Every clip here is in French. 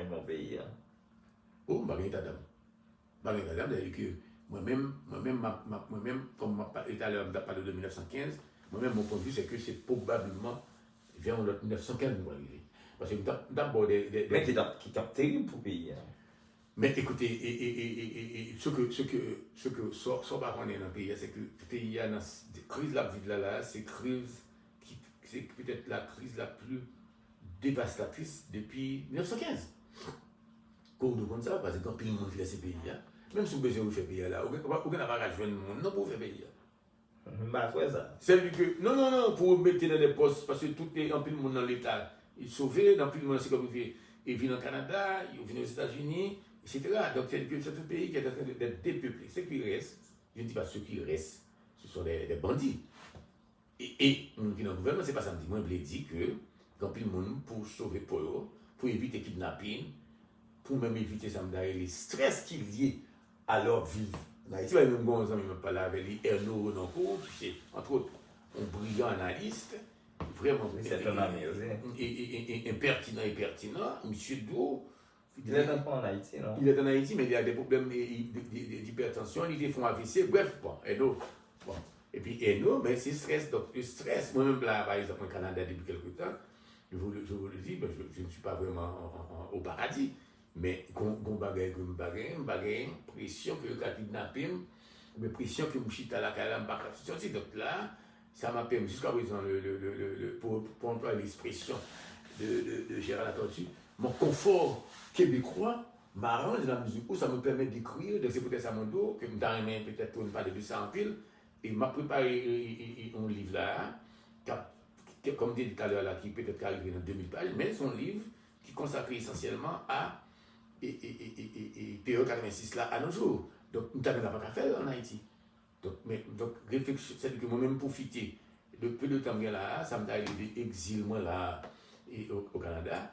mon pays. Oh, je ne sais pas. C'est-à-dire que moi-même, comme je parlais tout à l'heure, je parlé de 1915, moi-même, mon point de vue, c'est que c'est probablement vers 1915 nous arriver. Parce que d'abord, Mais qui est terrible pour le pays. Mais écoutez, ce que sort par contre dans le pays, c'est que le pays a une crise là, c'est peut-être la crise la plus dévastatrice depuis 1915. Quand on demande ça, parce que quand il y a monde qui laisse ce pays, même si vous avez fait pays là, vous n'avez pas jouer le monde, non pour faire pays. Ça. C'est que, non, pour mettre dans des postes, parce que tout est en plus le monde dans l'État, il est sauvé, dans plus le monde, c'est comme il vit au Canada, il vit aux États-Unis, etc. Donc c'est un pays qui est en train d'être dépeuplé. Ce qui reste, je ne dis pas ce qui reste, ce sont des bandits. Et dans le gouvernement, c'est pas ça. Moi, je dis que, quand plus le monde, pour sauver pour éviter kidnapping, pour même éviter ça, les stress qui est lié à leur vie. Haïti, même bon, je ne parle avec lui, Ernaud Renoncourt, qui c'est, entre autres, un brillant analyste, vraiment impertinent, monsieur Do. Il est en Haïti, non? Il est en Haïti, mais il a des problèmes d'hypertension, il fait font AVC, bref, bon, Ernaud. Bon. Et puis Ernaud, mais c'est stress, donc le stress, moi-même là, par exemple, au Canada depuis quelques temps, je vous le dis, ben, je ne suis pas vraiment au paradis. Mais quand bagaille, pression que le kidnappé, mais pression que je suis à la calam, donc là, ça m'a permis jusqu'à présent, pour employer l'expression de Gérard Latortue, mon confort québécois m'arrange dans la mesure où ça me permet d'écrire, donc c'est peut-être ça mon dos, que je me peut-être pour ne pas de ça en pile, et m'a préparé un livre là, comme dit tout à l'heure, qui peut-être arrivé dans 2000 pages, mais son livre qui est consacré essentiellement à période 86 là à nos jours. Donc, nous n'avons pas qu'à faire en Haïti. Donc, réflexion, c'est que moi-même profiter de peu de temps là, ça me donne l'exil moi là au Canada,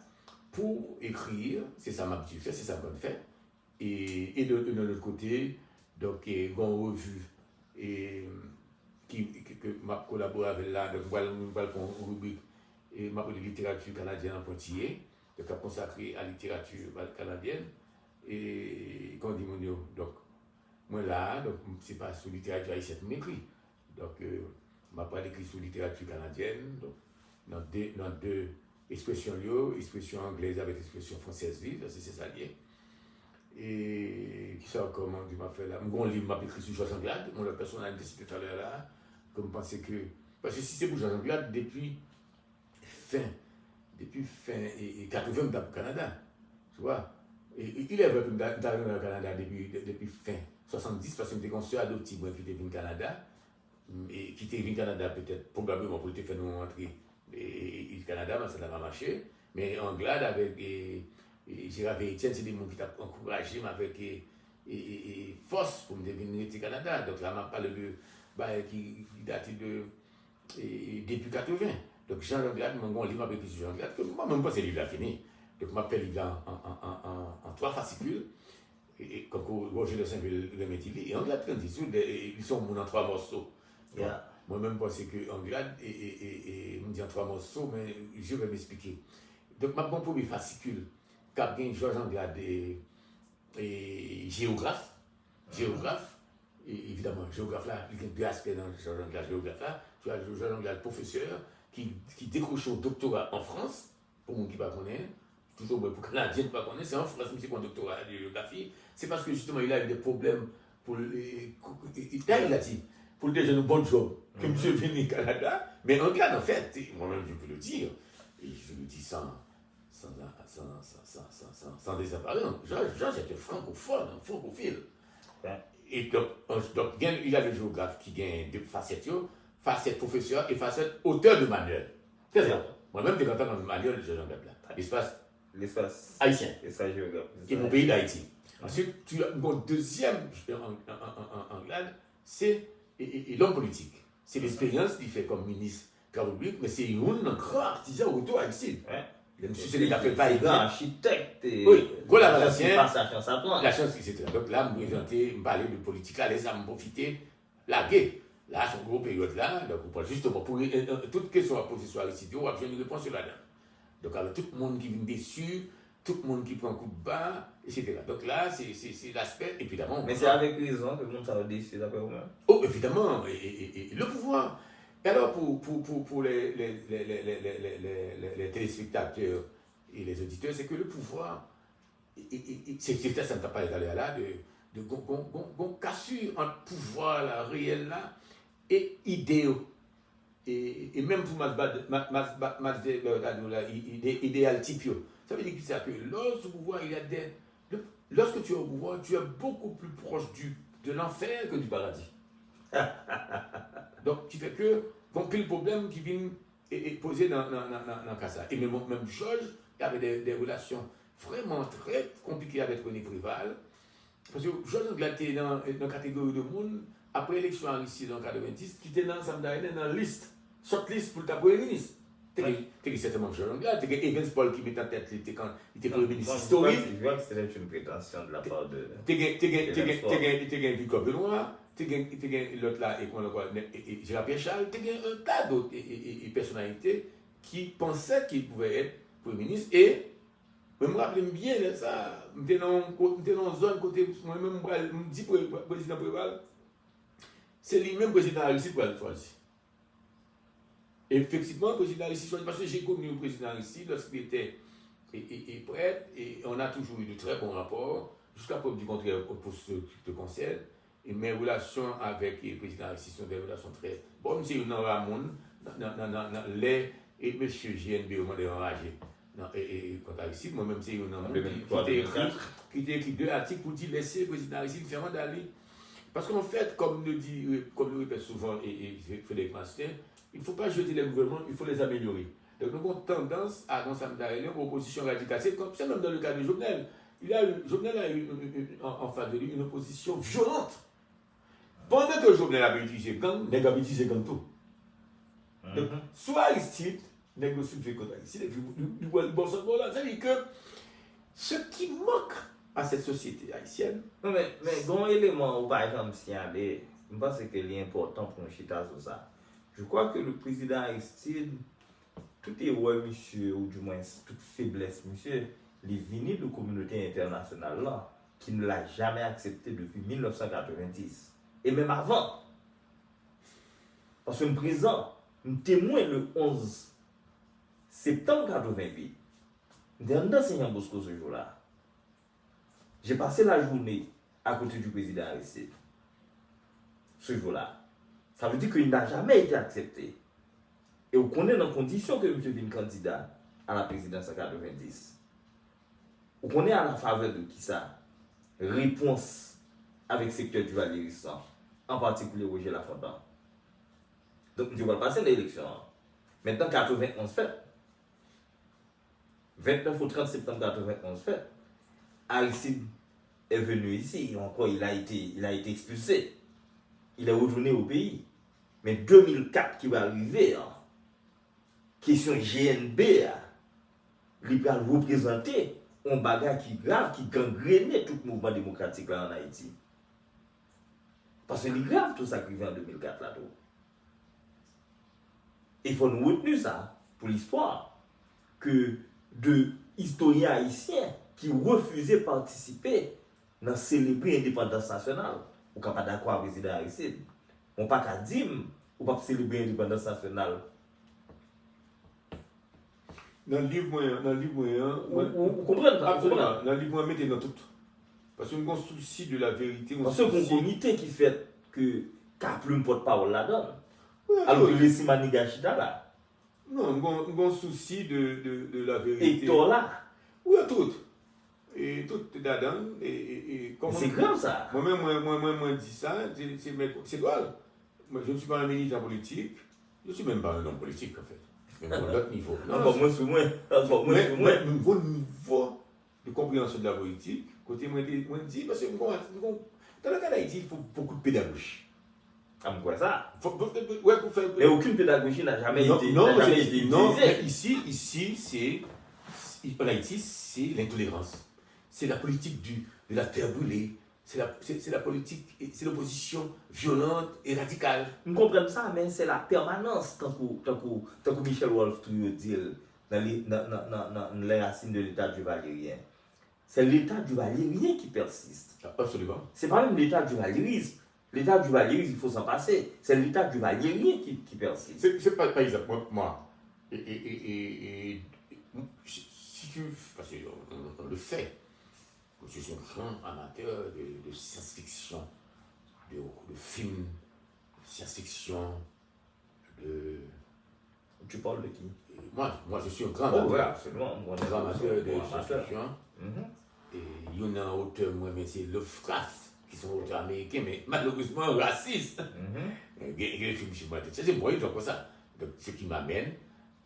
pour écrire, c'est ça ma petite fait, c'est ça qu'on fait. Et de l'autre côté, donc, une revue que m'a collaboré avec là, donc, je vais faire une rubrique et m'a de littérature canadienne en pointillé. Donc, consacré à la littérature canadienne. Et quand on dit mon Dieu, donc, moi là, donc, c'est pas sur littérature haïtienne que m'écrit. Donc, je n'ai pas écrit sur littérature canadienne. Donc, dans deux expressions, expression anglaise avec expression française vive, c'est ça lié. Et qui ça, comment on m'a fait là? Mon livre m'a écrit sur Georges Anglade, mon personnalité cité tout à l'heure là, comme pensez que. Parce que si c'est pour Georges Anglade, depuis fin 80 dans le Canada, tu vois. Et il est venu dans le Canada depuis fin 70 parce qu'il était construit adoptif qui était venu au Canada et qui était venu au Canada peut-être probablement pour le faire nous rentrer au Canada, mais ça n'a pas marché. Mais Anglade avec Gérard Etienne, c'est des gens qui t'ont encouragé avec force pour me devenir au Canada. Donc là, on parle de qui date de début 80. Donc Jean Anglade, mon livre m'a écrit sur Jean Anglade, que moi-même pas ce livre fini. Donc je m'appelle le livre en 3 fascicules, et comme Roger de Saint-Ville le met et Anglade ils sont en 3 morceaux. Yeah. Moi-même pense que Anglade me dit en 3 morceaux, mais je vais m'expliquer. Donc ma bon premier fascicule, Captain Georges Anglade et géographe, et évidemment géographe là, il y a 2 aspects dans Georges Anglade géographe là. Tu as Georges Anglade professeur qui décroche au doctorat en France, pour moi qui ne connaît pas, toujours pour Canadien ne pas connaître, c'est en France, mais c'est pour un doctorat de géographie, c'est parce que justement il a eu des problèmes pour les. Il a dit, pour des jeunes bons jobs, que monsieur est venu au Canada, mais en Canada en fait, moi-même je peux le dire, et je le dis sans désapparent, Georges était francophone, francophile. Et donc, il y a le géographe qui gagne 2 facettes. Facette professeur et facette auteur de manuel. C'est ça. Moi-même, je suis content dans le manuel de Georges Anglade là. L'espace haïtien. L'espace géographique. Qui est mon pays d'Haïti. Ensuite, tu as mon deuxième Anglade, c'est l'homme politique. C'est l'expérience qu'il fait comme ministre de la République, mais c'est un grand artisan autour haïtien. Le monsieur, c'est le fait un architecte. Oui, voilà, la chance, etc. Donc là, je me parler de politique, là, les âmes profiter, la guerre. Là, c'est une grosse période là, donc justement, pour toute question à poser sur Aristide, on va faire une réponse là-dedans. Donc, avec tout le monde qui vient déçu, tout le monde qui prend un coup de bas, etc. Donc là, c'est l'aspect, évidemment. Mais c'est avec raison que le monde ça décide d'après vous-même. Oh, évidemment, et le pouvoir. Et alors, pour les téléspectateurs et les auditeurs, c'est que le pouvoir, c'est ça ne t'a pas parlé là, de cassure entre pouvoir là, réel là, et idéaux. Et même pour idéal type. Ça veut dire que lorsque pouvoir, lorsque tu es au pouvoir, tu es beaucoup plus proche de l'enfer que du paradis. Donc, tu fais que, le problème qui vient poser dans le cas ça. Et même Georges, il y avait des relations vraiment très compliquées avec René Préval. Parce que Georges était dans la catégorie de monde, après l'élection en Russie en 90, qui était dans la liste, shortlist pour le premier ministre. Tu as certainement Georges là, tu as Evans Paul qui met en tête, il était premier ministre historique. Je vois que c'était une prétention de la part de. Tu as Victor Benoît. Tu as l'autre là, et Gérard Pierre-Charles, tu as un tas d'autres personnalités qui pensaient qu'ils pouvaient être Premier ministre. Et je me rappelle bien de ça, j'étais dans une zone côté, moi-même, je me dis président Préval, c'est lui-même président de la Russie pour le choisir. Effectivement, le président de la Russie choisi, parce que j'ai connu le président de la Russie lorsqu'il était prêtre, et on a toujours eu de très bons rapports, jusqu'à preuve du contraire pour ce qui te concerne. Et mes relations avec le président de la Russie sont des relations très bonnes. C'est une Ramon, et M. GNB au moment de enragé. Et quand à Russie, moi-même, c'est une Ramon qui a écrit 2 articles pour dire laisser le président de la Russie différent d'aller. Parce qu'en fait, comme le répète souvent et Frédéric Mastin, il ne faut pas jeter les gouvernements, il faut les améliorer. Donc nous avons tendance à, dans sa opposition radicale. C'est même dans le cas de Jovenel. Jovenel a eu en face de lui une opposition violente. Pendant que Jovenel avait utilisé gang, il avait utilisé gang tout. Donc, soit Aristide, il a soulevé contre Aristide, et puis du Bolsonaro là, c'est-à-dire que ce qui manque à cette société haïtienne. Non, mais bon élément, par exemple, si je pense que c'est important pour nous chiter sur ça. Je crois que le président Aristide, tout est ouais, monsieur, ou du moins toute faiblesse, monsieur, les vinyles de la communauté internationale là, qui ne l'a jamais accepté depuis 1990. Et même avant. Parce que le président, nous témoin le 11 septembre 88. Dans Seigneur Bosco ce jour-là. J'ai passé la journée à côté du président Aristide. Ce jour-là. Ça veut dire qu'il n'a jamais été accepté. Et on connaît dans les conditions que M. devient candidat à la présidence en 90. On connaît à la faveur de qui ça? Réponse avec le secteur du Valéristan, en particulier Roger Lafontaine. Donc, nous allons passer l'élection. Maintenant, 91 fait. 29 ou 30 septembre 91 fait. Aristide est venu ici, et encore il a été expulsé. Il est retourné au pays. Mais 2004 qui va arriver, question GNB, il va représenter un bagage qui grave, qui gangrénait tout le mouvement démocratique là en Haïti. Parce que c'est grave tout ça qui vient en 2004 là-dedans. Il faut nous retenir ça pour l'histoire, que de historiens haïtiens qui refusaient de participer dans célébrer l'indépendance nationale, ou pas d'accord avec le président Aristide. On ne peut pas dire ou pas célébrer l'indépendance nationale. Dans le livre moyen, vous comprenez pas? Dans le livre moyen, mettez dans tout. Parce qu'on a un souci de la vérité. Parce qu'il y a un comité qui fait que Kaplume porte-parole là-dedans. Alors que le Simanigachita là. Non, on a un souci de la vérité. Et toi là. Oui, tout. Et tout là-dedans. C'est grave ça. Moi, dis ça, c'est drôle. Moi, je ne suis pas un militant politique. Je ne suis même pas un homme politique en fait. Mais à l'autre niveau. Non, moi, c'est moi. Mais au niveau de compréhension de la politique, côté moi dis, parce que dans le cas d'Haïti, il faut beaucoup de pédagogie. Ah, quoi ça? Ouais, pour faire. Mais aucune pédagogie n'a jamais été utilisée. Non, ici, en Haïti, c'est l'intolérance. C'est la politique de la terre brûlée. C'est la politique, c'est l'opposition violente et radicale. Nous comprenons ça, mais c'est la permanence, tant que Michel Wolff dit, dans les racines de l'État du Valérien. C'est l'État du Valérien qui persiste. Absolument. C'est pas même l'État du Valérisme. L'État du Valérisme, il faut s'en passer. C'est l'État du Valérien qui persiste. C'est pas, par exemple, moi, si tu. Parce qu'on le fait. Je suis un grand amateur de science-fiction, de films, de science-fiction, de. Tu parles de qui? Moi, je suis un grand Oh, amateur. ouais, absolument. Un grand amateur de Bon, science-fiction. Mhm. Et il y en a un auteur, moi, mais c'est Lovecraft, qui sont auteurs américains, mais malheureusement racistes. Mhm. Il y a des films chez moi, c'est bon, ils font comme ça. Donc, ce qui m'amène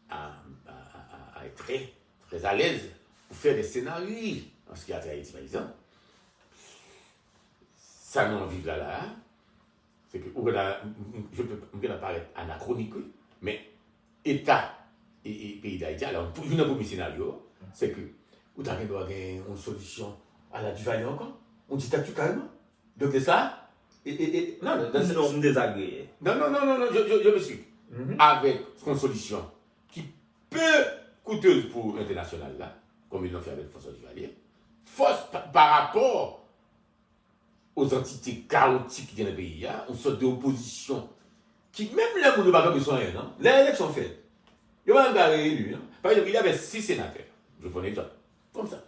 à être très, très à l'aise pour faire des scénarios. En ce qui a été Haïti, par exemple, ça n'en vit là, c'est que je peux paraître anachronique, mais État et pays d'Haïti, alors, pour un premier scénario, c'est que vous avez une solution à la Duvalier encore, on dictature carrément. Donc, c'est ça. Non, Non, me désagréé. non, je me suis. Avec une solution qui peut coûteuse pour l'international, là, comme ils l'ont fait avec François Duvalier, force par rapport aux entités chaotiques qui dans le pays, il y a une sorte d'opposition qui, même là, vous ne pas besoin, non? L'élection faite. Il va même réélu. Par exemple, il y avait 6 sénateurs. Je prends un exemple. Comme ça.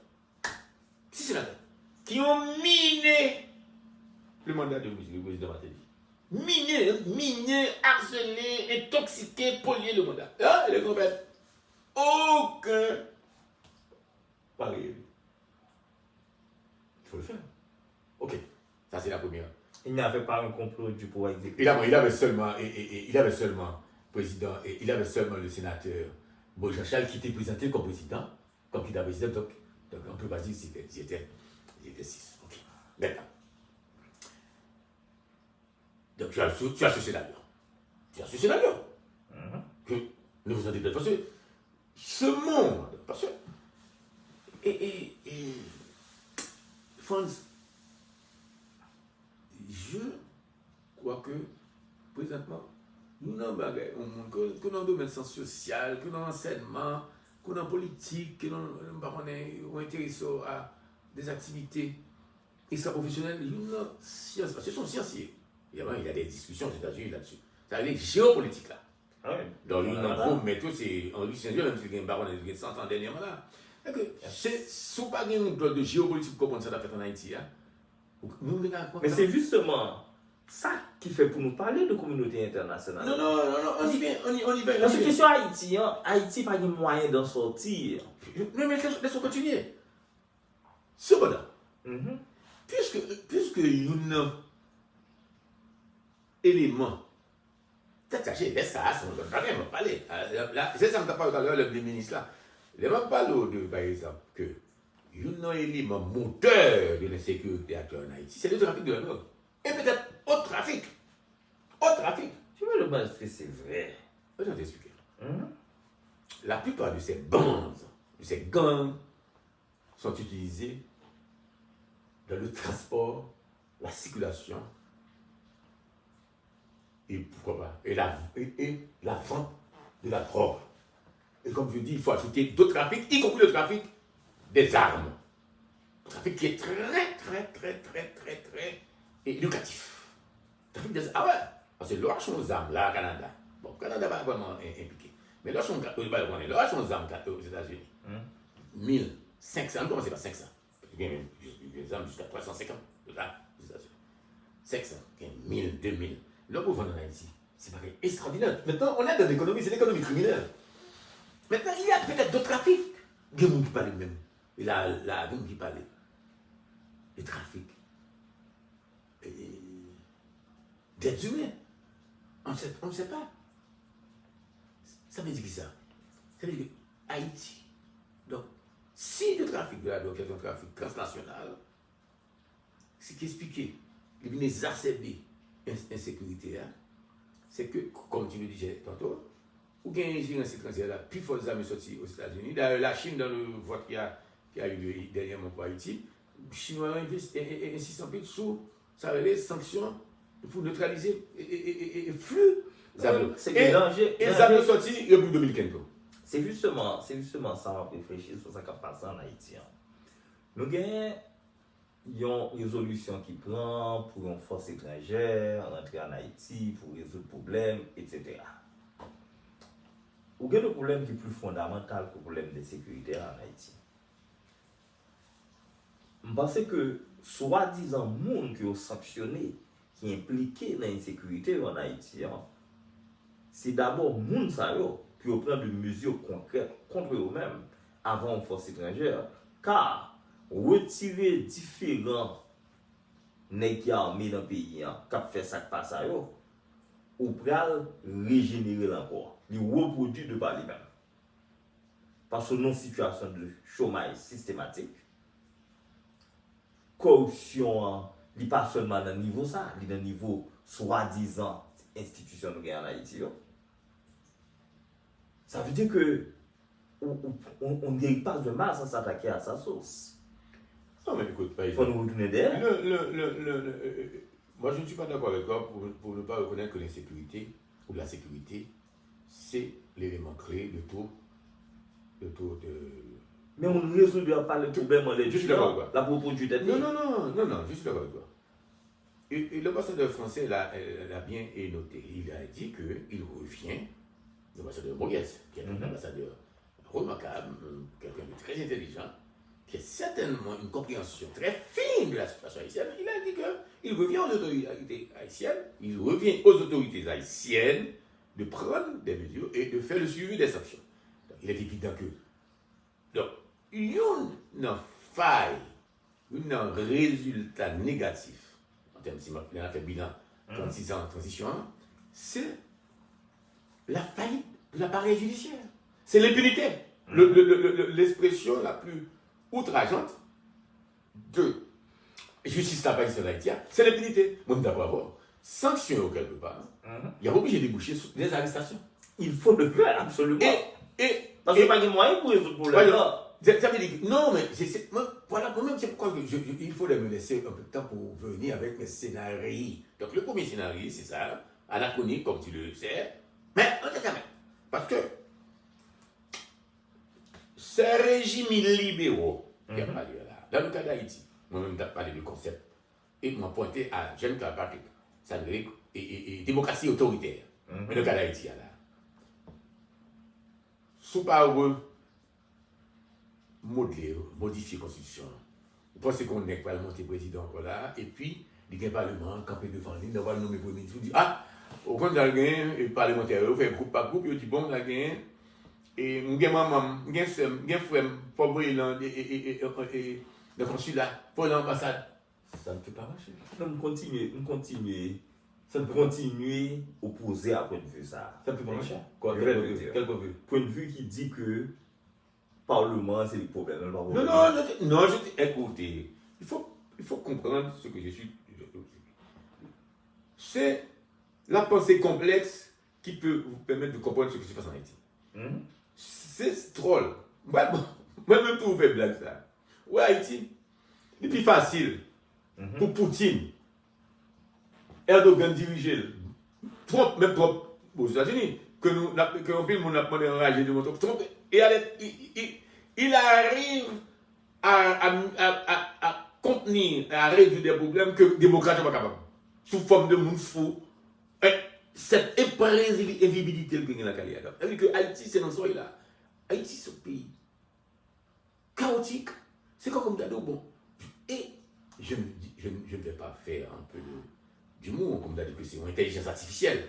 6 sénateurs. Qui ont miné le mandat du président Matéli. Miné, harcelé, intoxiqué, pollué le mandat. Ah, il est complet. Aucun. Pas réélu. Il faut le faire. Ok. Ça, c'est la première. Il n'avait pas un complot du pouvoir exécutif. Il avait seulement, président, et il avait seulement le sénateur Beaujean-Charles qui était présenté comme président, comme candidat président, donc on ne peut pas dire qu'il était 6. Ok. Maintenant. Donc tu as ce scénario. Que ne vous en dites pas. Parce que ce monde, parce que. Et Franz, je crois que, présentement, nous n'avons pas que dans le domaine social, que dans l'enseignement, que dans la politique, que nous intéressés à des activités extra-professionnelles, parce que ce sont scientifiques. Évidemment, il y a des discussions aux États-Unis là-dessus. Ça veut dire géopolitique là. Ah oui. Donc, il y a un gros méthode, c'est Henri Saint-Dieu, même si il y a un baron de 100 ans dernièrement là. C'est sous pas une droit de géopolitique comme ça a fait en Haïti. Mais c'est justement ça qui fait pour nous parler de communauté internationale. Non, on y vient. Parce que question Haïti, Haïti n'a pas de moyen d'en sortir. Non, mais laissons continuer. Cependant, puisque il y a un élément, laisse ça, on ne va pas parler. C'est ça que tu as parlé tout à l'heure, le ministre là. Je vais parler de, par exemple, que il y a un élément moteur de l'insécurité actuelle en Haïti, c'est le trafic de la drogue. Et peut-être autre trafic. Tu veux le dire que c'est vrai? Je vais t'expliquer. La plupart de ces bandes, de ces gangs, sont utilisés dans le transport, la circulation, et pourquoi pas, et la vente de la drogue. Et comme je dis, il faut ajouter d'autres trafics, y compris le trafic des armes. Un trafic qui est très éducatif. Trafic des armes. Ah ouais, parce que lorsqu'on aux armes là, au Canada, bon, le Canada va vraiment impliqué. Mais lorsqu'on aux armes aux États-Unis, 1500, on commence par 500. Il y a des armes jusqu'à 350 dollars aux États-Unis. 500, 1000, 2000. Là, pour vendre en Haïti, c'est pareil, extraordinaire. Maintenant, on est dans l'économie, c'est l'économie criminelle. Maintenant, il y a peut-être d'autres trafics. Il y a des gens qui parlent même. Et là, il y a des gens qui parlent. Les trafics. D'êtres humains. On ne sait pas. Ça veut dire que ça. Ça veut dire que Haïti. Donc, si le trafic de la drogue est un trafic transnational, ce qui explique, il vient exacerber l'insécurité, c'est que, comme tu le disais tantôt, ou bien une ingérence étrangère là, plus forte amis sortis aux États-Unis. D'ailleurs, la Chine, dans le vote qui a eu lieu dernièrement pour Haïti, les Chinois insistent un peu sur les sanctions pour neutraliser les flux. C'est des dangers. Et ça peut sortir depuis 2015. C'est justement ça m'a réfléchi sur ça qui a passé en Haïti. Nous avons une résolution qui prend pour une force étrangère, rentrer en Haïti, pour résoudre le problème, etc. Ou bien le problème qui est plus fondamental que le problème de sécurité en Haïti. Je pense que soi-disant monde qui ont sanctionné, qui est impliqué dans l'insécurité en Haïti, c'est d'abord monde qui ont pris des mesures concrètes contre eux-mêmes avant une force étrangère. Car retirer différents nègres armés dans le pays, qui fait ça qui passe à eux, ou pral régénérer encore, les reproduire de par lui-même. Parce que nos situations de chômage systématique, corruption, il n'est pas seulement dans le niveau ça, il est dans le niveau soi-disant institution en Haïti. Ça veut dire que on ne guérit pas de mal sans s'attaquer à sa source. Non, mais écoute, Il faut nous retourner derrière. Moi, je ne suis pas d'accord avec toi pour ne pas reconnaître que l'insécurité ou la sécurité, c'est l'élément clé, le taux de... Mais on ne résout pas le problème en Je suis d'accord avec toi. La propriété. Non, je suis d'accord avec toi. Et l'ambassadeur français l'a bien noté. Il a dit qu'il revient, l'ambassadeur Borges, qui est un ambassadeur remarquable, quelqu'un de très intelligent, qui a certainement une compréhension très fine de la situation haïtienne. Il a dit qu'il revient aux autorités haïtiennes, de prendre des mesures et de faire le suivi des sanctions. Donc, il est évident que donc, il y a une faille, un résultat négatif en termes de fait bilan 36 ans de transition, c'est la faillite de l'appareil judiciaire. C'est l'impunité. L'expression la plus outrageante de justice haïtienne, c'est l'impunité. Moi, d'abord, sanction quelque part, il y a obligé de déboucher sur des arrestations. Il faut le faire, absolument. Parce qu'il n'y a pas de moyens pour résoudre le problème. Ça veut dire, non, mais voilà, moi-même, c'est pourquoi il faut me laisser un peu de temps pour venir avec mes scénarios. Donc, le premier scénario, c'est ça, anachronique, comme tu le sais, mais on ne sait jamais. Parce que ces régimes libéraux qui a parlé là, dans le cas d'Haïti, moi-même, j'ai parlé du concept, et m'a pointé à Jean Patrick, ça veut dire, et démocratie autoritaire. Mais le cas d'Haïti, là, sous parole, modifier la constitution. Vous pensez qu'on n'est pas le monté président là, et puis, il y a un parlement, campé devant lui, il va nommer premier ministre, il dit, au compte de la gain, le parlementaire, il fait groupe par groupe, il dit, bon, la gain, et je suis maman, je suis frère, pour briller le consulat, pour l'ambassade. Ça ne peut pas marcher. On continue. Ça ne peut continuer opposé à point de vue ça. Ça ne peut pas marcher. Quel point de vue? Point de vue qui dit que Parlement, c'est le problème. Non, écoutez, il faut comprendre ce que je suis. C'est la pensée complexe qui peut vous permettre de comprendre ce qui se passe en Haïti. C'est drôle. Moi-même, tout vous fait blague ça. Ouais, Haïti, c'est plus facile pour Poutine. Erdogan diriger. Trump, même Trump, aux États-Unis, que on a demandé enragé de mon Trump. Il arrive à contenir, à résoudre des problèmes que les démocrates ne sont pas capables. Sous forme de monde fou. Cette imprévisibilité que la carrière. C'est-à-dire que Haïti, c'est dans ce là. Haïti, c'est un pays chaotique. C'est comme d'ado bon. Et je ne vais pas faire un peu d'humour, comme d'ado que c'est une intelligence artificielle.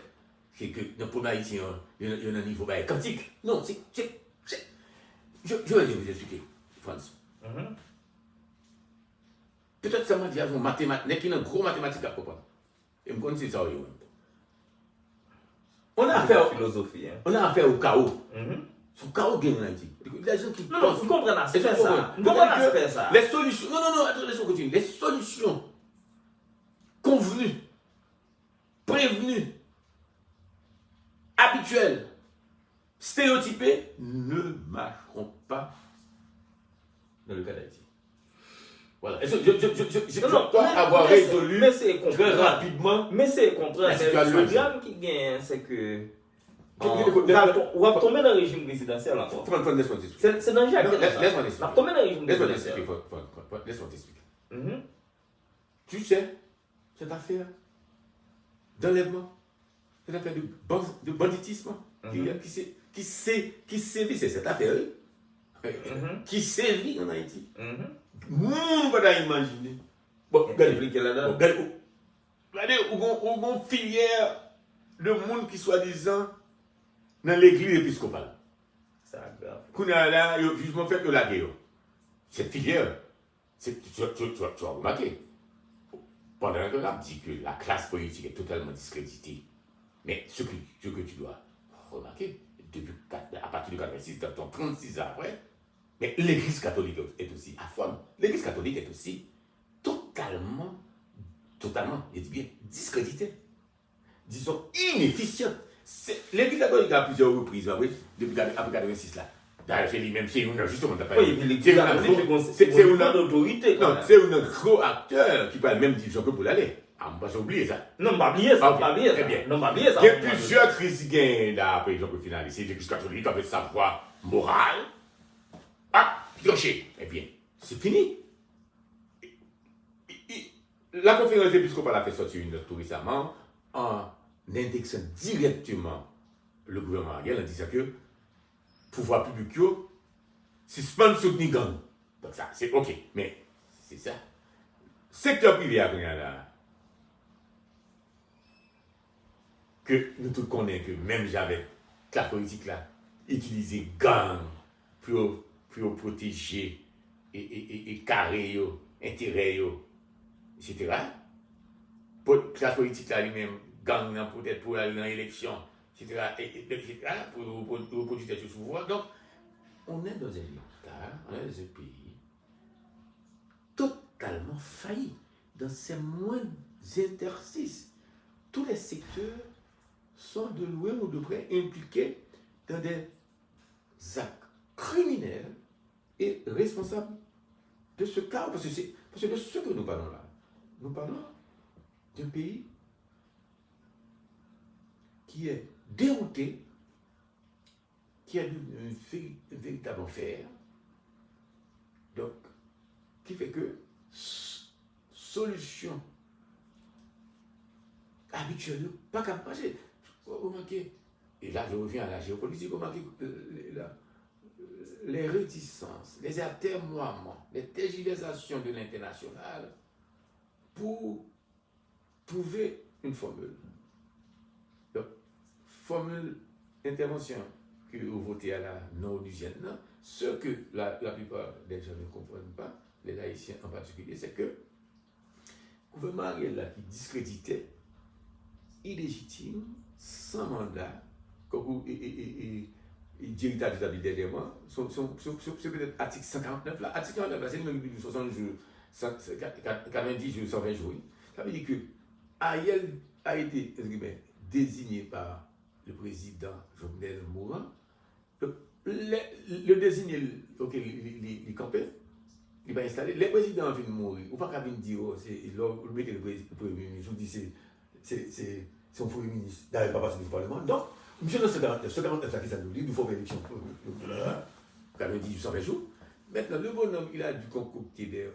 C'est que dans le premier Haïtien, il y a un niveau quantique. Non, je vais vous expliquer, France. Peut-être ça m'a dit à vous, mathématiques, il y a une grosse mathématique à comprendre. Et je me connais ça. On a affaire au chaos. C'est le chaos qui est en Haïti. Les gens qui pensent. Vous comprenez ça. Les solutions. Non, attends, laissez-moi continuer. Les solutions convenues, prévenues, habituelles, stéréotypées ne marcheront pas dans le cas d'Haïti. Voilà. Je crois avoir résolu très rapidement. Mais c'est le contraire. Le drame qui gagne, c'est que On va tomber dans le régime présidentiel encore. Laisse-moi t'expliquer. C'est dans Jacques. Laisse-moi On va tomber dans le régime Laisse-moi présidentiel. t'expliquer. Laisse-moi t'expliquer. Mhm. Tu sais, cette affaire d'enlèvement, cette affaire de banditisme, qui sévit, c'est cette affaire qui sévit en Haïti. Nous, on va imaginer. Bon, regardez, on filière de monde qui soi-disant dans l'église épiscopale. C'est grave. Qu'on a là, justement fait que la guerre. Cette filière, tu as remarqué, pendant que l'on dit que la classe politique est totalement discréditée, mais ce que tu dois remarquer, à partir de 86, dans ton 36 ans après, mais l'église catholique est aussi à fond. L'église catholique est aussi totalement, je dis bien, discréditée. Disons, inefficiente. L'église catholique a plusieurs reprises, depuis après 86 là. D'ailleurs, c'est lui-même, c'est une, justement, oui, l'église catholique, c'est une autorité. Non, c'est un gros acteur qui parle même division que pour l'aller. Ah, on va pas oublier ça. Non, pas oublier ça, pas oublier ça. Eh bien, non, pas oublier ça. Il y a plusieurs crises gains là, par exemple, finalistes. L'église catholique avec sa voix morale. Ah, pioché. Eh bien, c'est fini. La conférence épiscopale a fait sortir une note tout récemment en indexant directement le gouvernement Ariel en disant que pouvoir public suspend soutenir gang. Donc ça, c'est ok. Mais c'est ça. Secteur privé à là, que nous tous connaissons que même j'avais la politique là, utiliser gang pour protéger et carrer intérêt etc. Pour la classe politique là lui-même, gang peut-être pour aller dans l'élection, etc. pour protéger sur le pouvoir. Donc, on est dans un État, on est dans un pays totalement failli dans ses moindres interstices. Tous les secteurs sont de loin ou de près impliqués dans des actes criminels et responsables de ce cas. Parce que de ce que nous parlons là, nous parlons d'un pays qui est dérouté, qui a un véritable enfer, donc, qui fait que solution habituelle, pas capable de passer. Remarquez, et là je reviens à la géopolitique, remarquez les réticences, les atermoiements, les tergiversations de l'international pour trouver une formule. Donc, formule d'intervention que vous votez à la non-onusienne, ce que la plupart des gens ne comprennent pas, les Haïtiens en particulier, c'est que le gouvernement Ariel là qui discréditait, illégitime, sans mandat, comme d'héritage établi dernièrement, c'est peut-être article 149 là. Article 149 là, c'est le même 60 jours, 90 jours, 120 jours. Ça veut dire que Ariel a été désigné par le président Jovenel Mourant. Le désigné, ok, il campait, il va installer. Les présidents viennent mourir. Ou pas qu'à venir dire, le premier ministre, on dit c'est son premier ministre. D'ailleurs, pas passer du Parlement. Donc, monsieur dans ce 49 là qui ça nous dit, il faut faire l'élection. 90 120 jours. Maintenant, le bonhomme, il a dû concocter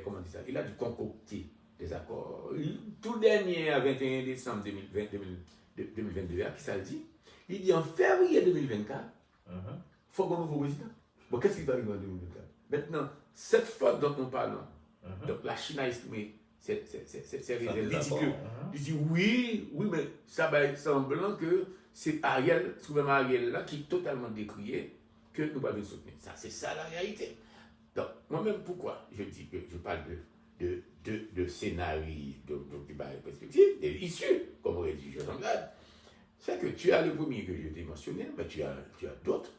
comment dire ça, il a dû concocter des accords. Tout dernier, à 21 décembre 2022, qui ça le dit? Il dit en février 2024, il faut qu'on nouveau président. Bon, qu'est-ce qui va arriver en 2024? Maintenant, cette faute dont nous parlons, donc la Chine a estimé, c'est ridicule. Il dit oui, mais ça va être semblant que c'est Ariel, ce gouvernement Ariel là, qui est totalement décrié, que nous ne pouvons pas soutenir. Ça, c'est ça la réalité. Donc, moi-même, pourquoi je dis que je parle de scénarii, de perspectives, issues, comme aurait dit Jean Anglade, c'est que tu as le premier que je t'ai mentionné, mais tu as d'autres,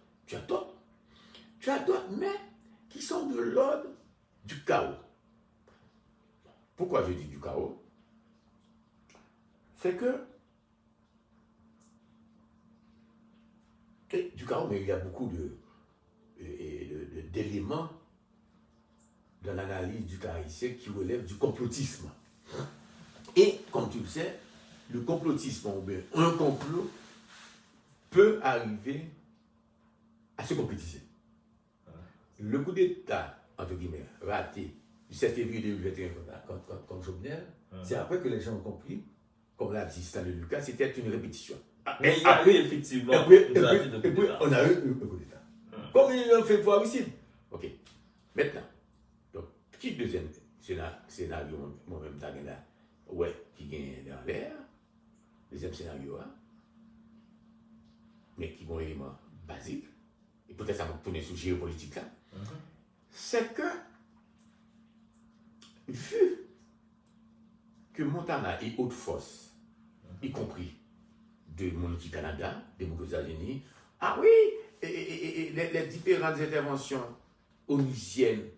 mais qui sont de l'ordre du chaos. Pourquoi je dis du chaos? C'est que du chaos, mais il y a beaucoup d'éléments dans l'analyse du cas haïtien qui relèvent du complotisme. Et comme tu le sais, le complotisme, ou bien un complot, peut arriver à se compétition. Le coup d'État, entre guillemets, raté du 7 février 2021 contre Jovenel, c'est après que les gens ont compris, comme l'a dit Stanley Lucas, c'était une répétition. Mais il y a eu effectivement et puis, on a eu un coup d'État. Comme ils l'ont fait pour ici. Ok. Maintenant, donc, petit deuxième scénario, moi-même, là, ouais, qui gagne dans l'air. Deuxième scénario, hein, mais qui ont un élément basique, et peut-être ça va tourner sur géopolitique là, c'est que, vu que Montana et Haute-Fosse, y compris de Monarchie Canada, des États-Unis, ah oui, et les différentes interventions onusiennes,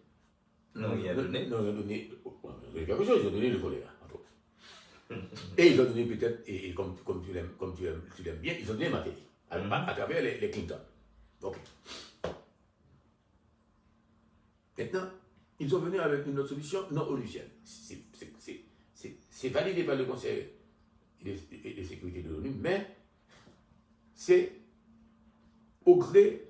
non, il y a donné. Non, ils ont donné quelque chose, ils ont donné le choléra, entre autres. Et ils ont donné peut-être, et comme tu l'aimes bien, ils ont donné matériel à travers les Clinton. Ok. Maintenant, ils sont venus avec une autre solution non onusienne. C'est validé par le Conseil de sécurité de l'ONU, mais c'est au gré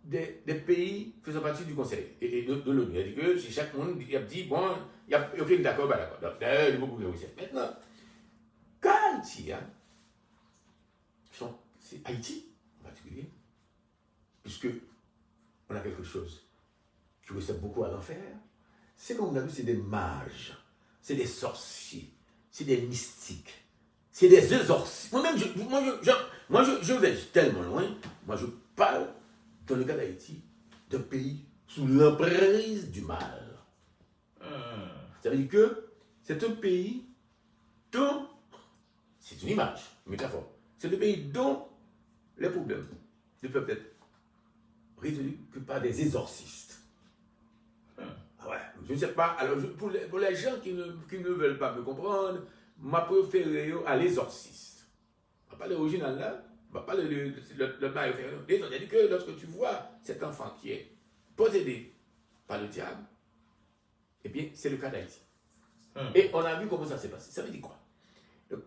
des pays faisant partie du Conseil et de l'ONU. C'est-à-dire que si chaque monde a dit, bon, il n'y a aucun d'accord, bah d'accord. D'ailleurs, il y a beaucoup de Russes. Maintenant, quand Haïti, hein, c'est Haïti en particulier, puisque on a quelque chose qui ressemble beaucoup à l'enfer, c'est comme on a vu, c'est des mages, c'est des sorciers, c'est des mystiques, c'est des exorcistes. Moi-même, je vais tellement loin, moi je parle, dans le cas d'Haïti, d'un pays sous l'emprise du mal. Ça veut dire que c'est un pays dont, c'est une image, une métaphore, c'est un pays dont les problèmes ne peuvent être résolus que par des exorcistes. Ah ouais, je ne sais pas, alors pour les gens qui ne veulent pas me comprendre, ma préférée à l'exorciste. On va pas l'original là, on va pas le bail. C'est-à-dire que lorsque tu vois cet enfant qui est possédé par le diable, eh bien, c'est le cas d'Haïti. Et on a vu comment ça s'est passé. Ça veut dire quoi? Donc,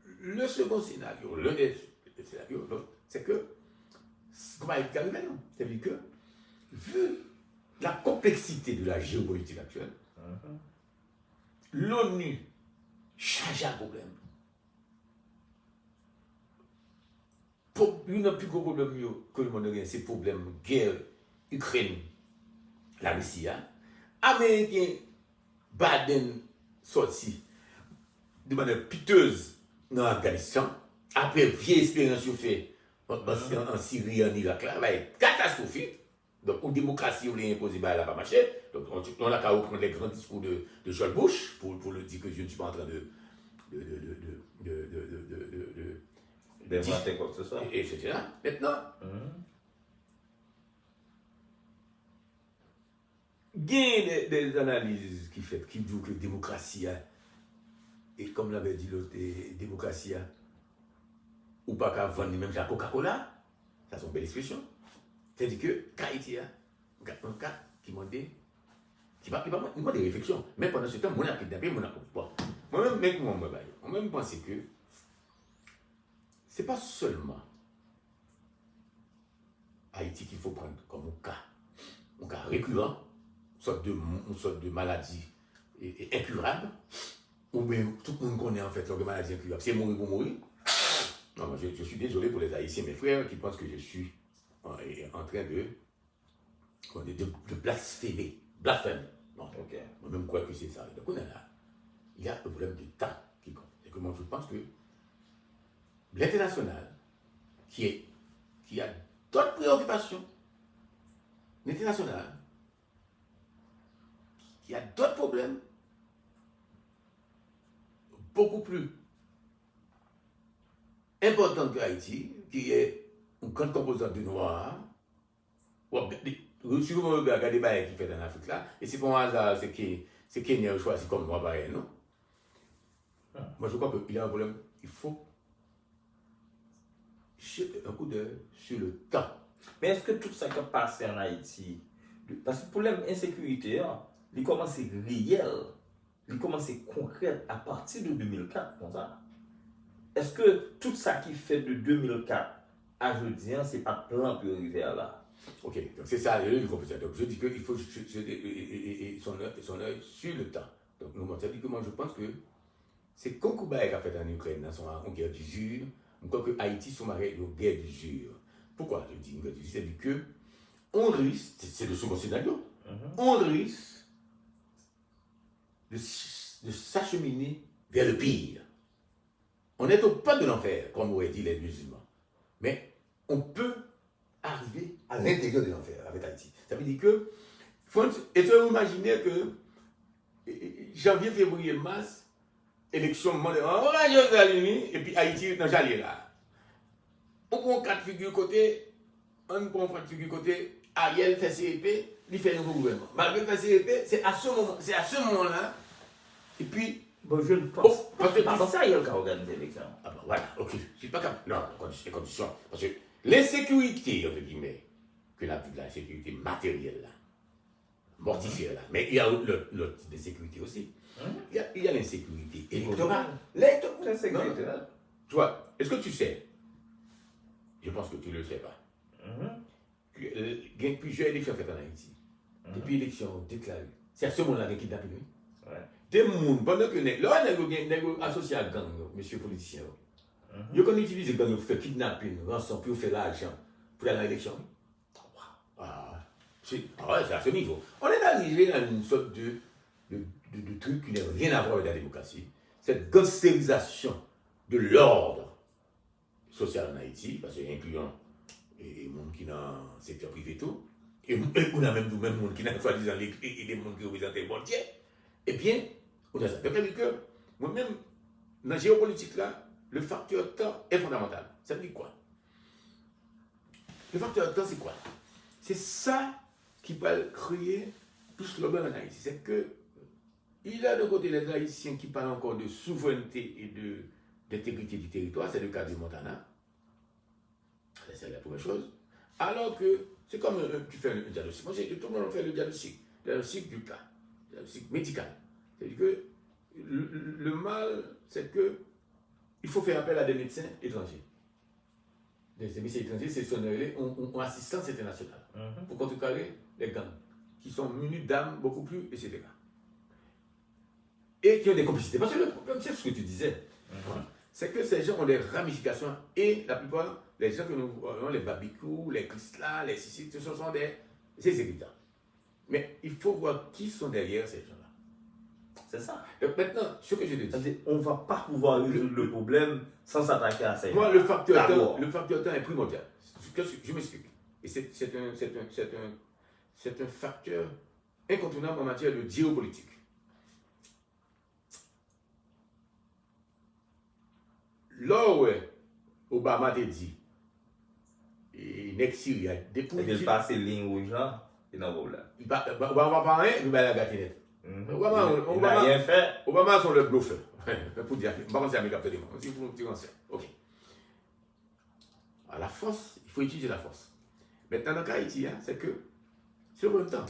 le second scénario, l'un des scénarios, c'est que, comment Haïti arrive maintenant? Ça veut dire que, vu la complexité de la géopolitique actuelle, l'ONU change un problème. Il n'y a plus gros problème que le monde a, c'est le problème guerre Ukraine, la Russie. Américain, Biden sorti de manière piteuse dans l'Afghanistan, après vieille expérience fait en Syrie, en Irak, là, va être catastrophique. Donc, une démocratie, on l'a imposé, bah, elle n'a pas marché. Donc, on a qu'à reprendre les grands discours de George Bush pour le dire que je ne suis pas en train d'inventer quoi que ce soit. Etc. Maintenant, il y a des analyses qui disent que la démocratie, et comme l'avait dit l'autre, démocratie, ou pas qu'à vendre même la Coca-Cola, ça c'est une belle expression. C'est-à-dire que Haïti, un cas qui m'a dit, il m'a des réflexions. Mais pendant ce temps, mon a kidnappé, mon a bon. Moi-même, pense que ce n'est pas seulement Haïti qu'il faut prendre comme un cas récurrent, une sorte de maladie incurable, ou bien tout le monde connaît en fait la maladie incurable. C'est mourir pour mourir. Non, je suis désolé pour les Haïtiens, mes frères, qui pensent que je suis en train de blasphémer. Blasphème. Non, Okay. Moi-même, quoi que c'est ça. Donc, on est là. Il y a un problème de temps qui compte. Et que moi, je pense que l'international, qui a d'autres préoccupations, l'international, qui a d'autres problèmes, beaucoup plus importants que Haïti, qui est une grande composante de Noirs. Si vous regardez les bails qui fait en Afrique là, et c'est pour un hasard, c'est Kenya choisi comme moi pareil, non? Moi je crois qu'il y a un problème, il faut jeter un coup d'œil sur le temps. Mais est-ce que tout ça qui a passé en Haïti, parce que le problème d'insécurité, il commence réel, il commence concret à partir de 2004, comme ça. Est-ce que tout ça qui fait de 2004 à jeudi, c'est pas plan pour arriver à là. Ok, donc c'est ça le compétiteur. Donc je dis qu'il faut son œil sur le temps. Donc nous, ça dit que moi je pense que c'est comme Cuba qui a fait en Ukraine, en guerre d'usure, comme que Haïti sont mariés en guerre d'usure. Pourquoi je dis une guerre d'usure? C'est-à-dire que on risque, c'est le second scénario, on risque de s'acheminer vers le pire. On est au pas de l'enfer, comme auraient dit les musulmans. Mais on peut arriver à l'intérieur de l'enfer avec Haïti. Ça veut dire que, et vous imaginez que janvier, février, mars, élection, on va aux États-Unis, et puis Haïti, dans Jalé là. On prend 4 figures côté, on prend 4 figures côté, Ariel fait CEP, il fait un nouveau gouvernement. Malgré fait CEP, c'est à ce moment-là, et puis. Bon, je ne pense parce que pas comme ça, il y a le cas organisé l'élection. Ah ben voilà, ok. Je suis pas capable. Non, les conditions. Parce que l'insécurité, entre guillemets, que la sécurité matérielle, là, mortifère, là. Mais il y a l'autre type de sécurité aussi. Il y a l'insécurité électorale. L'insécurité là. Tu vois, est-ce que tu sais? Je pense que tu ne le sais pas. Il y a plusieurs élections faites en Haïti. Depuis l'élection déclarée. C'est à ce moment-là qu'il y a kidnappé. Ouais. Des gens, pendant que les associés à gang, monsieur politicien, ils ont utilisé les gangs pour faire kidnapping, rançon, pour faire l'argent, pour aller à l'élection. C'est à ce niveau. On est arrivé à une sorte de truc qui n'a rien à voir avec la démocratie. Cette gangstérisation de l'ordre social en Haïti, parce que incluant les gens qui sont dans le secteur privé tout, et on a même nous-mêmes gens qui sont soi-disant des gens qui représentent le monde entier. Eh bien, on a ça. Donc, que moi-même, dans la géopolitique, là, le facteur temps est fondamental. Ça veut dire quoi? Le facteur temps, c'est quoi? C'est ça qui va créer tout ce global en Haïti. C'est que, il y a de côté les Haïtiens qui parlent encore de souveraineté et d'intégrité du territoire, c'est le cas du Montana. C'est la première chose. Alors que, c'est comme tu fais un diagnostic. Moi, tout le monde fait le diagnostic du cas. C'est médical. C'est-à-dire que le mal, c'est que il faut faire appel à des médecins étrangers. Des médecins étrangers, c'est son ont assistance internationale pour contrecarrer les gangs qui sont munis d'armes beaucoup plus, etc. Et qui ont des complicités. Parce que le problème, c'est ce que tu disais, c'est que ces gens ont des ramifications et la plupart, les gens que nous voyons, les Babikou, les Christla, les Sissi, ce sont des exécutants. Mais il faut voir qui sont derrière ces gens-là. C'est ça. Donc maintenant, ce que je te dis. On ne va pas pouvoir résoudre le problème sans s'attaquer à ça. Moi, le facteur temps est primordial. Je m'explique. Et c'est un facteur incontournable en matière de géopolitique. Là où Obama t'a dit, et Nexi, depuis. Il passe les lignes rouges là, il n'a pas de problème. Obama va parler, il va la gâter net. Il n'a rien fait. Obama sont le bluffeur. Pour dire, par contre, c'est un capteur de moi. Si vous me ça. Ok. À la force, il faut utiliser la force. Maintenant, dans le cas Haïti, c'est que, c'est en même temps.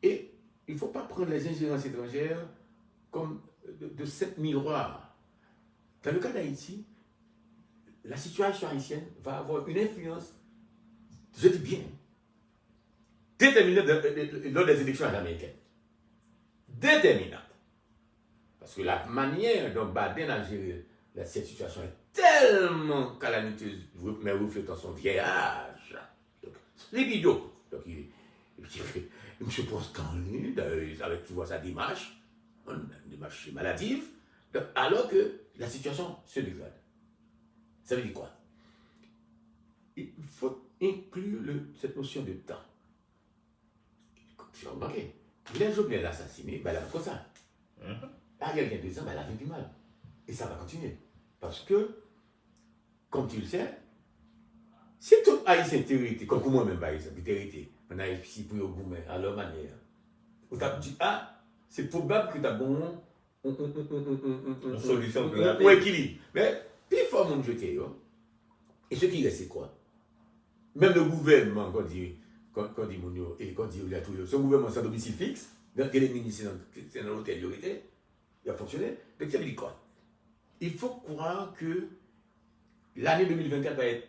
Et il ne faut pas prendre les ingérences étrangères comme de cette miroir. Dans le cas d'Haïti, la situation haïtienne va avoir une influence, je dis bien, déterminante lors des élections américaines. Déterminante. Parce que la manière dont Biden a géré cette situation est tellement calamiteuse, mais reflétant son vieil âge. Donc, c'est idiot. Donc, il se pose dans lui, avec, tu vois, sa démarche, une démarche maladive, donc, alors que la situation se dégrade. Ça veut dire quoi? Il faut inclure cette notion de temps. Tu as remarqué, les gens viennent l'assassiner, ben, elle a comme ça. Ariel il y a 2 ans, ben, elle a fait du mal. Et ça va continuer. Parce que, comme tu le sais, si tout haïtien hérité, comme moi-même par exemple, hérité, on a ici pour vous, mais à leur manière, on t'a dit, c'est probable que tu as bon une solution plus rapide. Ou équilibre. Mais, puis il faut mon jeter. Et ce qui reste, c'est quoi? Même le gouvernement, quand dit Mounio, et quand dit ce gouvernement sans domicile fixe, dans quel ministre, c'est dans l'hôtel, il a fonctionné. Donc ça veut dire quoi? Il faut croire que l'année 2024 va être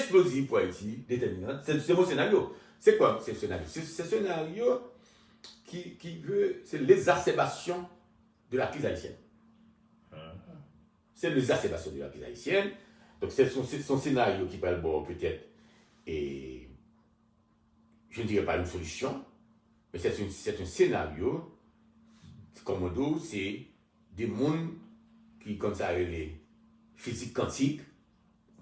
explosive pour Haïti, déterminante. C'est mon scénario. C'est quoi ce scénario? C'est ce scénario qui veut, c'est l'exacerbation de la crise haïtienne. C'est l'exacerbation de la crise haïtienne. Donc c'est son scénario qui parle bon peut-être, et je ne dirais pas une solution, mais c'est un scénario, comme on dit, c'est des mondes qui comme ça les physique quantique,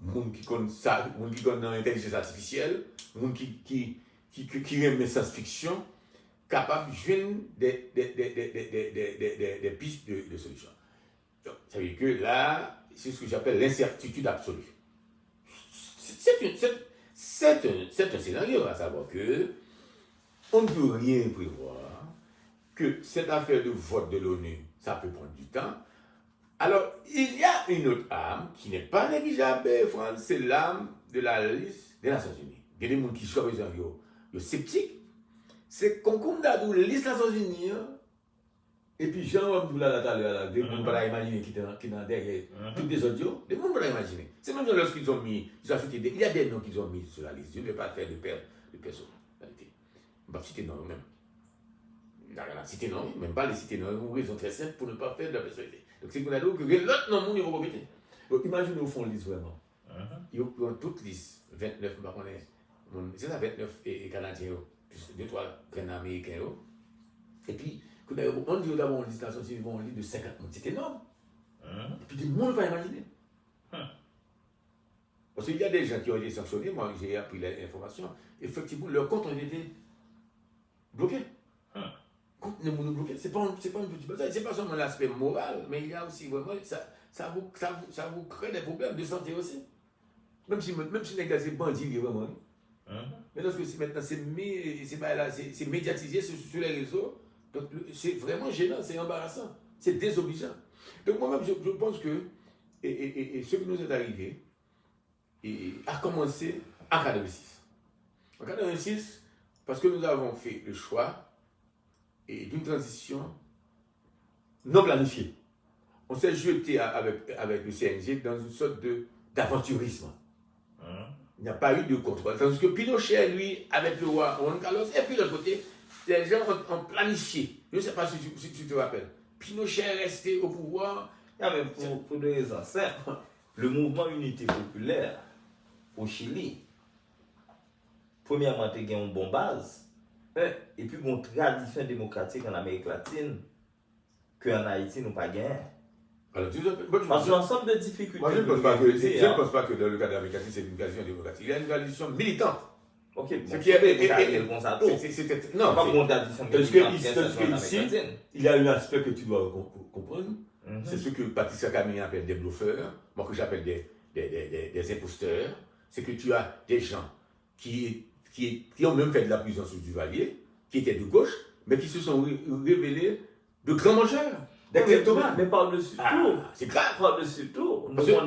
monde qui connaît ça, monde qui connaît l'intelligence artificielle, monde qui aime la science-fiction, capable de joindre des pistes de solutions. Donc, ça veut dire que là, c'est ce que j'appelle l'incertitude absolue. C'est un scénario, à savoir que on ne peut rien prévoir, que cette affaire de vote de l'ONU, ça peut prendre du temps. Alors, il y a une autre arme qui n'est pas négligeable, France, c'est l'arme de la liste des Nations Unies. Il y a des gens qui sont sceptiques. C'est qu'on compte la liste des Nations Unies, et puis Jean-Abdoula tout à l'heure, des gens ne peuvent pas imaginer qui sont derrière toutes les audios, des gens ne peuvent pas imaginer. C'est même lorsqu'ils ont mis, il y a des noms qu'ils ont mis sur la liste. Je ne vais pas faire de personnalité. Je ne vais pas citer non même. Il n'y a rien à citer non, même pas les citer non, une raison très simple pour ne pas faire de la personnalité. Donc c'est qu'on a dit que l'autre non, il va répéter. Donc imaginez au fond liste vraiment. Ils ont toute liste, 29, c'est ça 29 et Canadiens, plus 2-3 grands Américains. Et puis, on dit d'abord une liste une liste de 50 000, c'est énorme. Et puis, tout le monde ne peut pas imaginer. Parce qu'il y a des gens qui ont été sanctionnés, moi j'ai appris l'information, effectivement, leurs comptes ont été bloqués. Compte ne bloqués, c'est pas une petite bataille, c'est pas seulement l'aspect moral, mais il y a aussi vraiment, ça vous crée des problèmes de santé aussi. Même si les gars, c'est bandit, vraiment. Mais lorsque maintenant c'est médiatisé sur les réseaux, donc c'est vraiment gênant, c'est embarrassant, c'est désobligeant. Donc moi-même, je pense que et ce qui nous est arrivé a commencé en 86. En 86, parce que nous avons fait le choix d'une transition non planifiée. On s'est jeté avec le CNG dans une sorte d'aventurisme. Il n'y a pas eu de contrôle. Tandis que Pinochet, lui, avec le roi Juan Carlos, et puis de l'autre côté, les gens ont planifié. Je ne sais pas si tu te rappelles. Pinochet est resté au pouvoir. Ah, mais pour des raisons simples, le mouvement Unité populaire au Chili, premièrement, il y a une bonne base, et puis une tradition démocratique en Amérique latine, qu'en Haïti, nous pas gagné. Parce que l'ensemble de difficultés. Moi, je ne pense pas que dans le cas de l'Amérique latine, c'est une tradition démocratique. Il y a une tradition militante. Ok, ce qui est non, pas une tradition militante. Il y a un aspect que tu dois comprendre. C'est ce que Patricia Camille appelle des bluffeurs, moi que j'appelle des imposteurs. C'est que tu as des gens qui ont même fait de la prison sous Duvalier, qui étaient de gauche, mais qui se sont révélés de grands mangeurs. Mais par-dessus tout, c'est grave. Par-dessus tout, nous on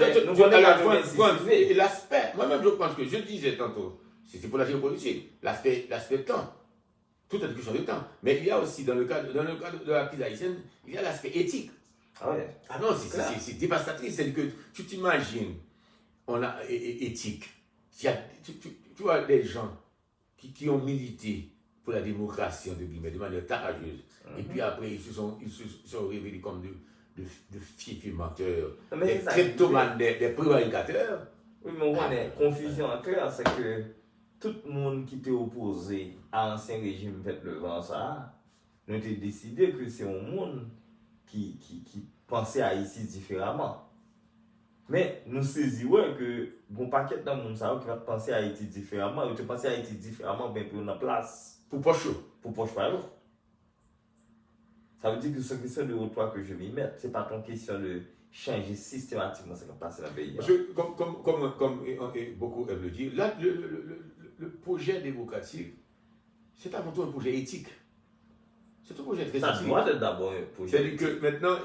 et l'aspect, moi-même je pense que je disais tantôt, c'est pour la géopolitique, l'aspect temps. Tout est une question de temps. Mais il y a aussi, dans le cadre de la crise haïtienne, il y a l'aspect éthique. Ah non, c'est dévastatrice. C'est que tu t'imagines, on a éthique. Tu vois des gens qui ont milité pour la démocratie, entre guillemets, de manière courageuse. Et puis après, ils se sont révélés comme de fiefs menteurs, des kleptomanes, des prévaricateurs. Oui, mais on a confusion en clair, c'est que tout le monde qui était opposé à l'ancien régime fait le vent ça, nous avons décidé que c'est un monde qui pensait à Haïti différemment. Mais nous saisissons que bon paquet dans le monde qui va penser à Haïti différemment, ou tu penses à Haïti différemment, bien pour une place. Pour poche. Pour poche par l'autre. Ça veut dire que c'est question de toi que je m'y mette. Ce n'est pas ton question de changer systématiquement ce qui passe dans le pays. Parce que, comme beaucoup aiment le dire, là, le projet démocratique, c'est avant tout un projet éthique. C'est un projet très éthique. Ça doit être d'abord un projet. C'est-à-dire que maintenant,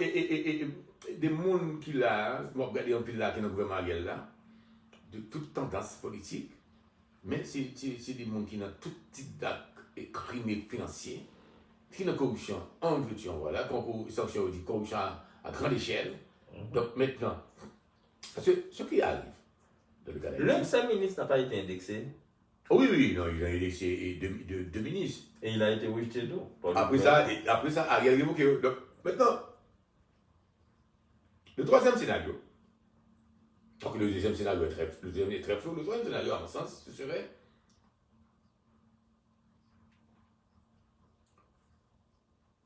des mondes qui là, regardez un peu là, qui est dans le gouvernement là, de toute tendance politique, mais c'est des mondes qui ont tout type d'actes criminels financiers, qui ont corruption en vertu, voilà, sanction dit corruption à grande échelle. Donc maintenant, parce que ce qui arrive dans le cas L'un de d'Haïti. ces ministres n'a pas été indexé Oh oui, oui, non, il a laissé deux ministres. et il a été rejeté d'où? Par le Après ça, Ariel révoqué. Donc, maintenant, le troisième scénario, donc le deuxième scénario est très flou, le troisième scénario, à mon sens, ce serait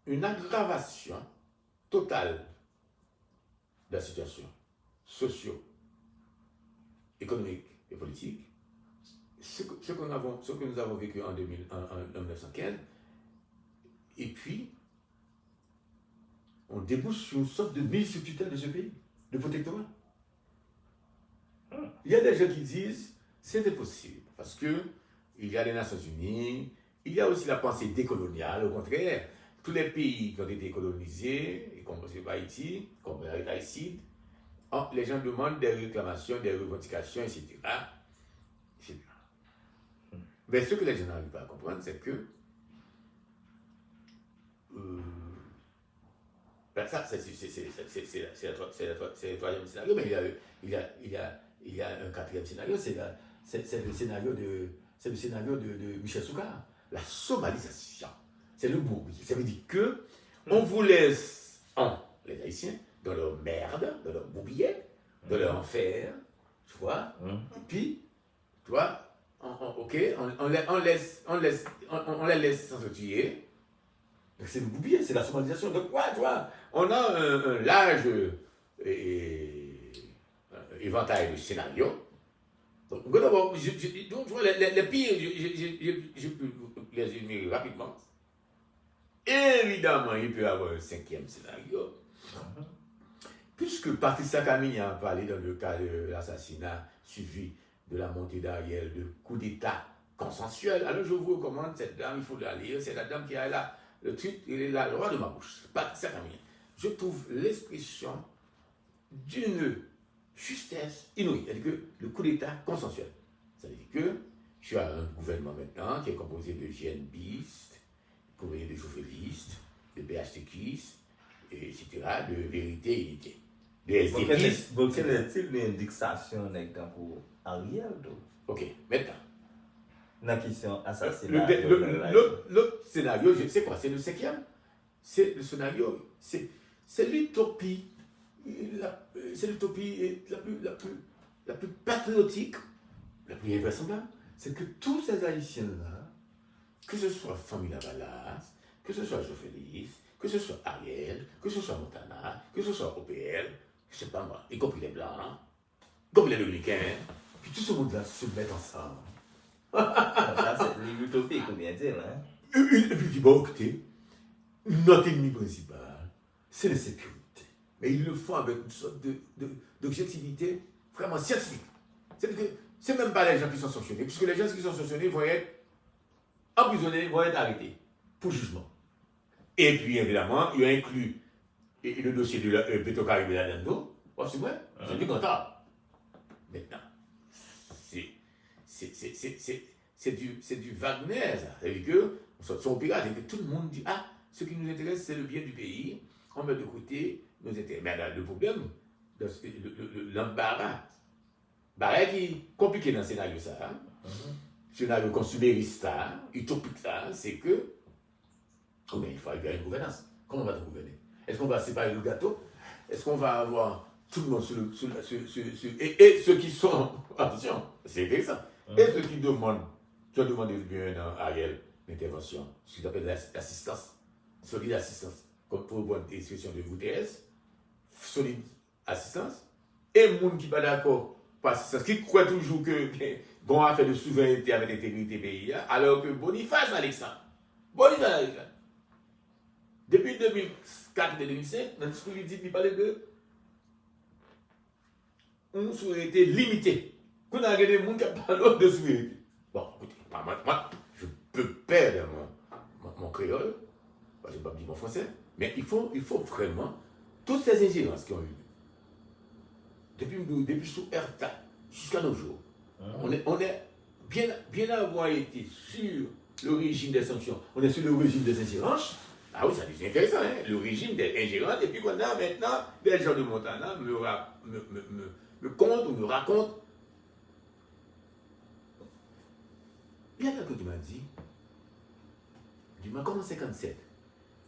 une aggravation totale de la situation socio-économique et politique, ce que nous avons vécu en 1915, et puis on débouche sur une sorte de mise sous tutelle de ce pays, de protectorat. Il y a des gens qui disent c'est impossible, parce que il y a les Nations Unies, il y a aussi la pensée décoloniale, au contraire. Tous les pays qui ont été colonisés, y compris Haïti, comme Haïti, les gens demandent des réclamations, des revendications, etc. etc. Mais ce que les gens n'arrivent pas à comprendre, c'est que ça, c'est le troisième scénario, mais il y a un quatrième scénario, c'est le scénario de Michel Soukar, la somalisation. C'est le bourbier. Ça veut dire que on vous laisse, les Haïtiens, dans leur merde, dans leur bourbier, dans leur enfer, tu vois, et puis, tu vois, on les laisse sans se tuer. C'est le bourbier, c'est la somalisation. Donc, quoi, tu vois, on a un large éventail de scénarios. Donc, tu vois, les pires, je peux les énumérer rapidement. Évidemment, il peut y avoir un cinquième scénario. Puisque Patricia Camille a parlé dans le cas de l'assassinat suivi de la montée d'Ariel, de coup d'État consensuel. Alors je vous recommande cette dame, il faut la lire. C'est la dame qui a là le truc, il est là, le roi de ma bouche. Patricia Camille. Je trouve l'expression d'une justesse inouïe. C'est-à-dire que le coup d'État consensuel. C'est-à-dire que tu as un gouvernement maintenant qui est composé de GNBistes, composé de journalistes, de BHTQistes, etc., de vérité et unité. De SDPistes. Donc, quelle est-il l'indexation pour Ariel? Ok, maintenant. La question assassinat. L'autre scénario, c'est quoi? C'est le cinquième? C'est le scénario, c'est l'utopie. C'est l'utopie la plus patriotique, la plus invraisemblable. C'est que tous ces Haïtiens-là, que ce soit Famille Lavalas, que ce soit Jovelis, que ce soit Ariel, que ce soit Montana, que ce soit OPL, je sais pas moi, y compris les Blancs, y compris les Dominicains, puis tout ce monde-là se met ensemble. Ça, c'est l'utopie, qu'on vient de dire. Hein? Et puis, bon, écoutez, notre ennemi principal, c'est la sécurité. Mais ils le font avec une sorte d'objectivité vraiment scientifique. C'est-à-dire que c'est même pas les gens qui sont sanctionnés, puisque les gens qui sont sanctionnés vont être emprisonnés, vont être arrêtés pour jugement. Et puis, évidemment, il a inclus le dossier de Petro-Caribe là-dedans. C'est vrai, c'est du comptable. Maintenant, c'est du Wagner, ça. C'est-à-dire que son pirate, et que tout le monde dit, ah, ce qui nous intéresse, c'est le bien du pays. On met de côté nos intérêts. Mais le problème, l'embarras, qui est compliqué dans le scénario, ça, scénario consumériste, utopique, c'est que il faut arriver à une gouvernance. Comment on va te gouverner? Est-ce qu'on va séparer le gâteau? Est-ce qu'on va avoir tout le monde et ceux qui sont, attention, c'est intéressant, et ceux qui ont demandé bien à Ariel l'intervention, ce qu'ils appellent l'assistance, solide assistance, comme pour une bonne expression de WTS, solide assistance, et le monde qui n'est pas d'accord pour assistance, qui croit toujours que bon affaire de souveraineté avec l'intégrité pays, alors que Boniface Alexandre, depuis 2004 et 2005, dans le discours, il parlait de une souveraineté limitée. Qu'on a regardé des gens qui parlent de souveraineté. Bon, écoutez, moi, je peux perdre mon créole, je ne vais pas dire mon français, mais il faut vraiment, toutes ces ingérences qui ont eu, depuis sous Erta jusqu'à nos jours, on est bien avoir été sur le régime des sanctions, on est sur le régime des ingérences. Ah oui, ça devient intéressant, hein? Le régime des ingérences, et puis qu'on a maintenant des gens de Montana me racontent il y a quelqu'un qui m'a dit, comment 57?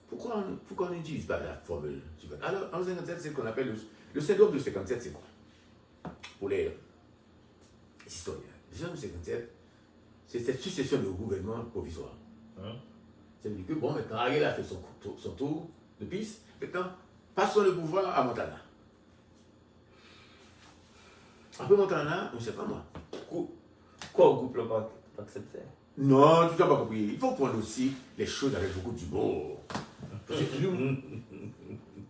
Pourquoi on n'utilise pas la formule suivante? Alors, en 57, c'est ce qu'on appelle le syndrome de 57, c'est quoi? Pour les historiens. Le syndrome de 57, c'est cette succession de gouvernements provisoires. Ça veut dire que, bon, maintenant, Ariel a fait son tour de piste. Maintenant, passons le pouvoir à Montana. Après Montana, on ne sait pas moi. Quoi au groupe pas accepté? Non, tu n'as pas compris. Il faut prendre aussi les choses avec beaucoup d'humour.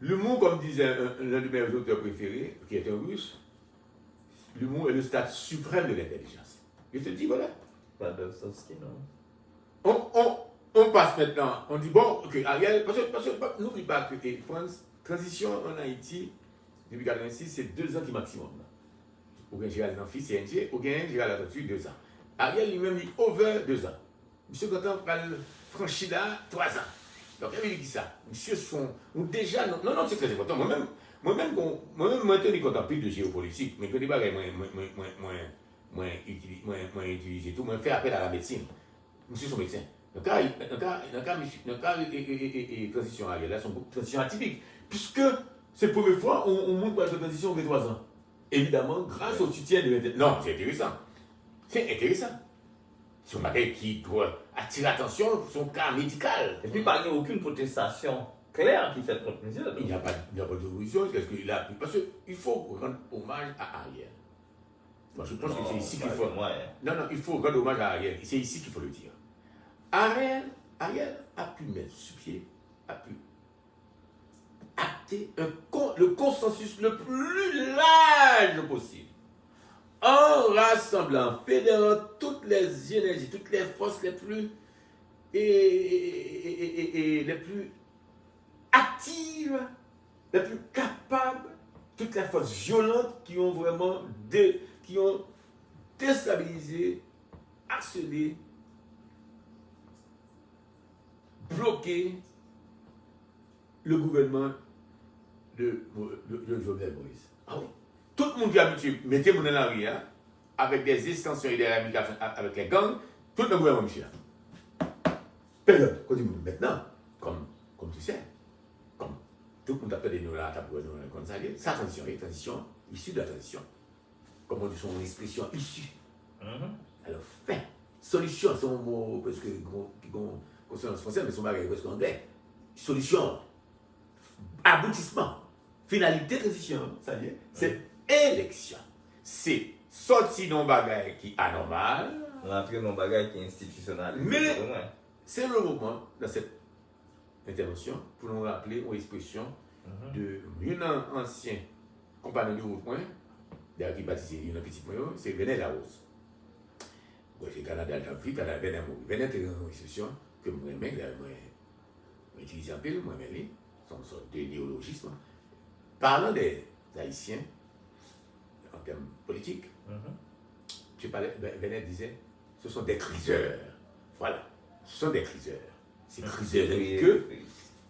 L'humour, comme disait l'un de mes auteurs préférés, qui est un russe, l'humour est le stade suprême de l'intelligence. Je te dis, voilà. Pas de Sovski, non? On passe maintenant, on dit bon, ok, Ariel, parce que n'oublie pas que France, transition en Haïti, depuis 1986, c'est 2 ans qui maximum. Ou bien Gérald Nanfi, CNG, ou bien Gérald Latortue, 2 ans. Ariel lui-même dit over 2 ans. Monsieur Content va franchir là 3 ans. Donc, il avait dit ça. Monsieur sont déjà. Non, c'est très important. Moi-même, moi, je suis content plus de géopolitique, mais que des bagages moins utilisé tout, moins fait appel à la médecine. Monsieur son médecin. Donc, transition Ariel, là, c'est une transition atypique, puisque c'est la première fois on monte pour la transition de 3 ans. Évidemment, grâce au soutien de l'Internet. Non, c'est intéressant. C'est intéressant. C'est un bagage qui doit attirer l'attention sur son cas médical. Et puis, il n'y a aucune protestation claire qui fait contre mesure. Il n'y a pas d'opposition, parce qu'il faut rendre hommage à Ariel. Moi, je pense que c'est ici qu'il faut. Non, il faut rendre hommage à Ariel. C'est ici qu'il faut le dire. Ariel a pu mettre sur pied, a pu acter le consensus le plus large possible, en rassemblant, fédérant toutes les énergies, toutes les forces les plus les plus actives, les plus capables, toutes les forces violentes qui ont vraiment déstabilisé, harcelé, bloqué le gouvernement de Jovenel Moïse. Ah oui. Tout le monde qui est habitué, mettez mon en rire, avec des extensions et des ramifications avec les gangs, tout le gouvernement, monsieur. Période. Maintenant, comme tu sais, comme tout le monde appelle nous là, pour nous réconcilier, sa transition est transition issue de la transition. Comme on dit son expression issue. Alors, fin. Solution, c'est un mot parce que consonance française, mais son bagage parce qu'anglais. Solution. Aboutissement. Finalité transition, ça y est, c'est élection. C'est sorti d'un bagage qui est anormal. Rentrer dans un bagage qui est institutionnel. Mais c'est le moment dans cette intervention pour nous rappeler une expression de un ancien compagnon de route, d'ailleurs qui baptisé un petit point, c'est Venet Larose. C'est le Canada, Venet est une expression que moi, j'utilise un peu, moi, c'est une sorte de néologisme. Parlant des Haïtiens, en termes politiques, Venet disait, ce sont des criseurs. Voilà, ce sont des criseurs. C'est criseurs que,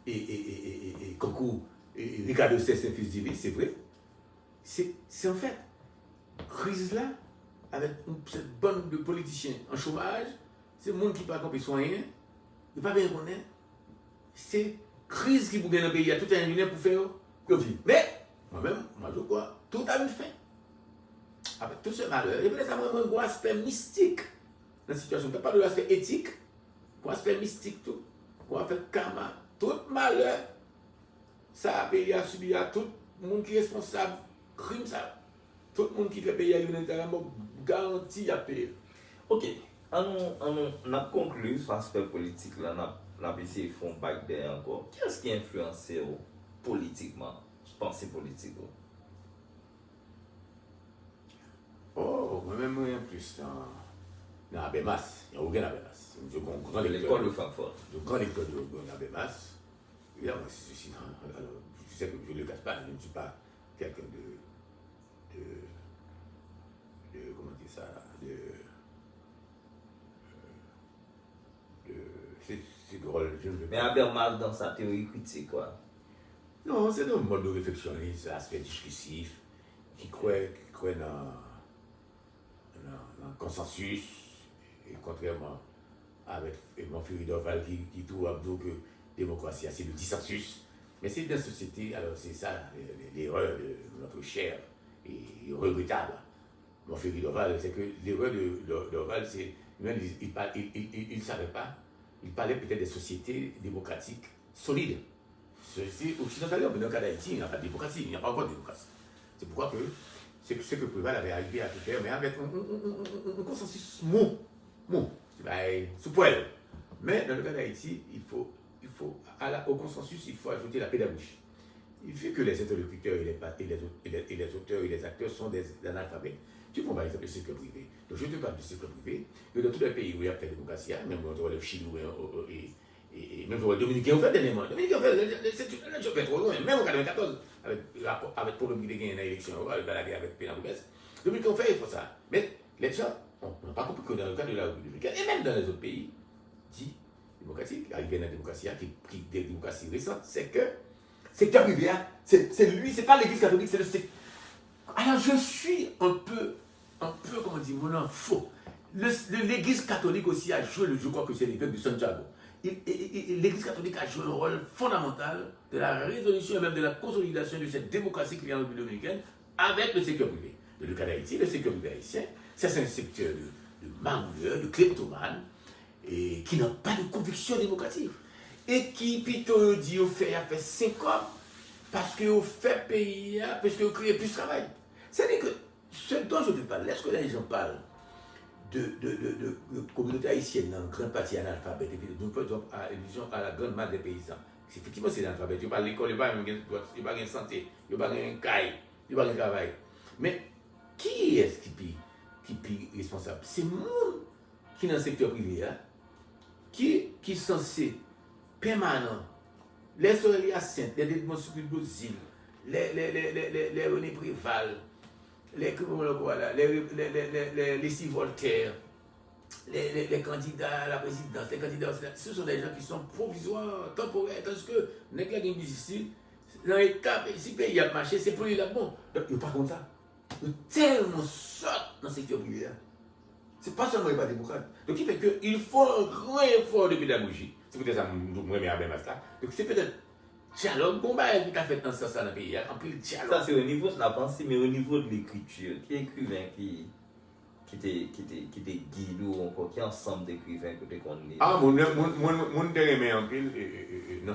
et Concours, et Ricardo Cesse, fils d'Iris, c'est vrai. C'est en fait, crise là, avec cette bande de politiciens en chômage, c'est le monde qui ne peut pas comprendre soigner, ne pas bien connaître. C'est crise qui vous gagne dans le pays, il y a tout un ingénieur pour faire. Mais, moi-même, je crois, tout a une fin. Avec tout ce malheur, il y a un gros aspect mystique dans la situation. On ne parle pas de l'aspect éthique, un aspect mystique, tout. On va faire karma. Tout malheur, ça a payé à subir à tout le monde qui est responsable, crime ça. Tout le monde qui fait payer à une garantie à payer. Ok, on a conclu sur l'aspect politique, là, on a essayé de faire un bac derrière encore. Qui est-ce qui a influencé politiquement, pensée politique? Oh, moi-même, moi, en plus, dans Abemas, il n'y a aucun Abemas. L'école de Francfort. Le grand lecteur de Abemas, évidemment, c'est ceci. Alors, tu sais que je ne le cache pas, je ne suis pas quelqu'un de comment dire ça, c'est drôle. Mais Habermas dans sa théorie critique, quoi. Non, c'est un mode de réflexion, c'est un aspect discursif, qui croit dans le consensus, Et contrairement avec Manfuri Dorval qui trouve Abdou que démocratie, c'est le dissensus. Mais c'est dans la société, alors c'est ça l'erreur de notre cher et regrettable. Manfuri Dorval, c'est que l'erreur de Dorval, c'est il ne savait pas, il parlait peut-être des sociétés démocratiques solides. Sociétés occidentales, mais dans le cas d'Haïti, il n'y a pas de démocratie, il n'y a pas encore de démocratie. C'est pourquoi que c'est ce que Préval avait arrivé à faire, mais avec un consensus mou, sous poil. Mais dans le cas d'Haïti, au consensus, il faut ajouter la pédagogie. Vu que les interlocuteurs et les auteurs et les acteurs sont des analphabètes, tu prends par exemple le secteur privé. Donc je te parle du secteur privé, que dans tous les pays où il y a fait la démocratie, même dans le Chili et même dans le Dominicain, on fait dernièrement. Dominicain, je vais trop loin, même en 1994, avec le problème qui a gagné dans l'élection, on va le balader avec Pénabougues. Dominicain, on fait ça. Mais les gens, on n'a pas compris que dans le cas de la République dominicaine, et même dans les autres pays, dit démocratique, arrivé dans la démocratie, qui est des démocraties récentes, c'est que secteur privé, c'est lui, c'est pas l'église catholique, c'est le secteur. Alors je suis un peu, comment dire, mon faux. L'église catholique aussi a joué, je crois que c'est l'évêque de Santiago. L'église catholique a joué un rôle fondamental de la résolution et même de la consolidation de cette démocratie qui est en République dominicaine avec le secteur privé. Dans le cas d'Haïti, le secteur privé haïtien, c'est un secteur de magouilleurs, de kleptomanes, et qui n'ont pas de conviction démocratique. Et qui, plutôt, dit, au fait 5 ans, parce qu'on fait payer, parce qu'on crée plus de travail. C'est-à-dire que ce dont je te parle, lorsque les gens parlent de communauté haïtienne en grande partie analphabète, et puis nous faisons allusion à la grande masse des paysans. Effectivement, c'est l'analphabète. Il n'y a pas l'école, il n'y a pas de santé, il n'y a pas de caille, il n'y a pas de travail. Mais qui est-ce qui est responsable? C'est le monde qui est dans le secteur privé, hein, qui est censé permanent, les Aurélia Sainte, les démons Bozil, les René Préval, les Lucie Voltaire, les candidats à la présidence, les candidats au Sénat, ce sont des gens qui sont provisoires, temporaires, tandis que les gens qui ici, dans l'état, si le pays a marché, c'est pour lui là bon. Donc, il n'y a pas comme ça. Il y a tellement sorte dans le secteur privé. C'est pas seulement pas démocrate. Donc, il fait qu'il faut un grand effort de pédagogie. C'est peut-être ça, moi, je vais ça. Donc, c'est peut-être dialogue, bon, bah, qui a fait dans ce sens dans le pays. En plus, dialogue. Ça, c'est au niveau de la pensée, mais au niveau de l'écriture. Qui est écrivain qui te guide ou encore qui est ensemble d'écrivains que tu connais? Ah, mon dernier en pile, non.